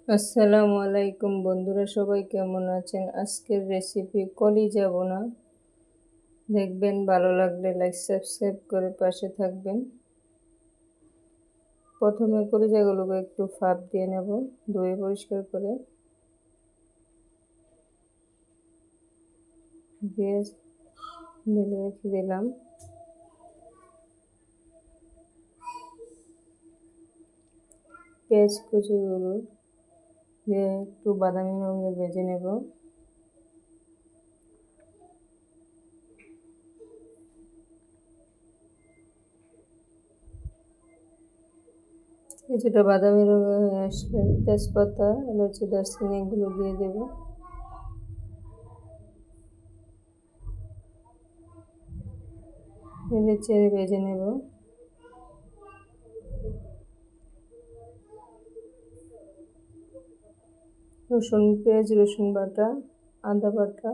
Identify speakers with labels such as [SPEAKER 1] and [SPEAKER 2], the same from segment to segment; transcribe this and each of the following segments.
[SPEAKER 1] আসসালামু আলাইকুম বন্ধুরা, সবাই কেমন আছেন? আজকের রেসিপি কলিজা ভুনা। দেখবেন, ভালো লাগলে লাইক সাবস্ক্রাইব করে পাশে থাকবেন। প্রথমে কলিজাগুলোকে একটু ভাপ দিয়ে নেব, ধুয়ে পরিষ্কার করে। দিয়ে রেখে দিলাম। পেঁয়াজ কুচিগুলো দিয়ে একটু বাদামি রঙের ভেজে নেব। কিছুটা বাদামি রঙের হয়ে আসলে তেজপাতা, এলাচি, দারচিনি এগুলো দিয়ে দেব। নেড়ে চেড়ে ভেজে নেব। পেঁয়াজ রসুন বাটা, আদা বাটা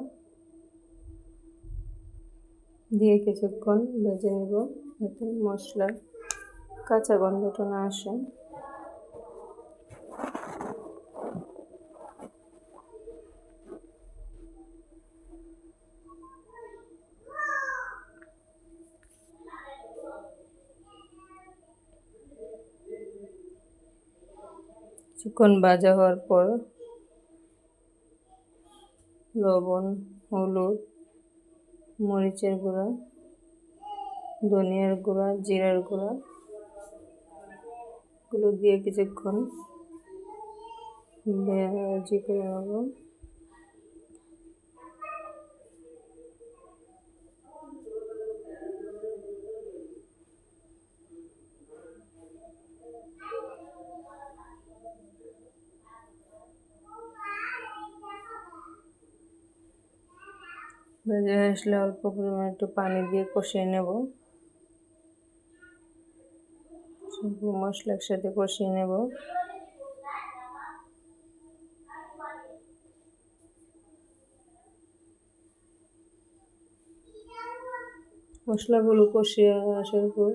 [SPEAKER 1] দিয়ে কিছুক্ষণ ভেজে নেব, যাতে মশলার কাঁচা গন্ধটা না আসে। কিছুক্ষণ ভাজা হওয়ার পর লবণ, হলুদ, মরিচের গুঁড়া, ধনিয়ার গুঁড়া, জিরার গুঁড়া এগুলো দিয়ে কিছুক্ষণ ভাজি করে নেব। ভেজে আসলে অল্প পরিমাণে একটু পানি দিয়ে কষিয়ে নেব। সবগুলো মশলা একসাথে কষিয়ে নেব। মশলাগুলো কষিয়ে আসার পর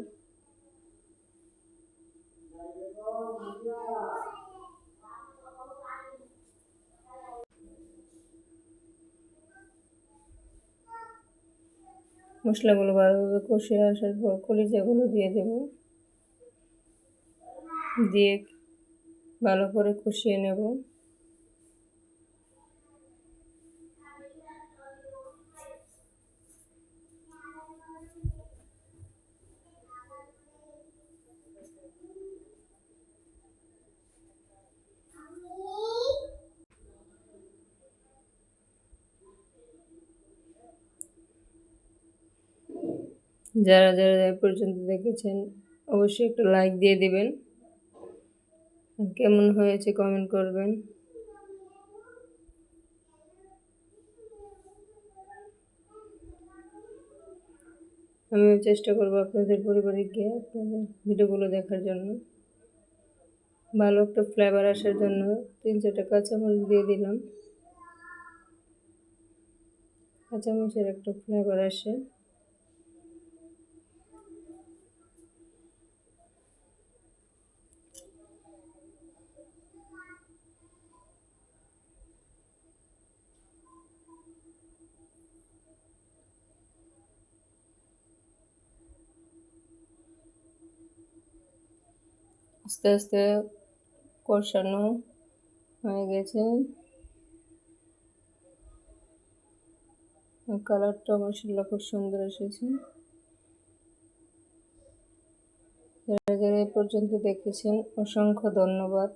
[SPEAKER 1] মশলাগুলো ভালোভাবে কষিয়ে আসার পর কলিজাগুলো দিয়ে দেব। দিয়ে ভালো করে কষিয়ে নেব। যারা যারা এ পর্যন্ত দেখেছেন অবশ্যই একটা লাইক দিয়ে দিবেন। কেমন হয়েছে কমেন্ট করবেন। আমিও চেষ্টা করবো আপনাদের পরিবারে গিয়ে আপনাদের ভিডিওগুলো দেখার জন্য। ভালো একটা ফ্লেভার আসার জন্য 3-4টা কাঁচামরিচ দিয়ে দিলাম। কাঁচামরিচের একটা ফ্লেভার আসে। আস্তে আস্তে কষানো হয়ে গেছে। কালারটা মাশাআল্লাহ খুব সুন্দর এসেছে। যারা যারা এ পর্যন্ত দেখেছেন অসংখ্য ধন্যবাদ।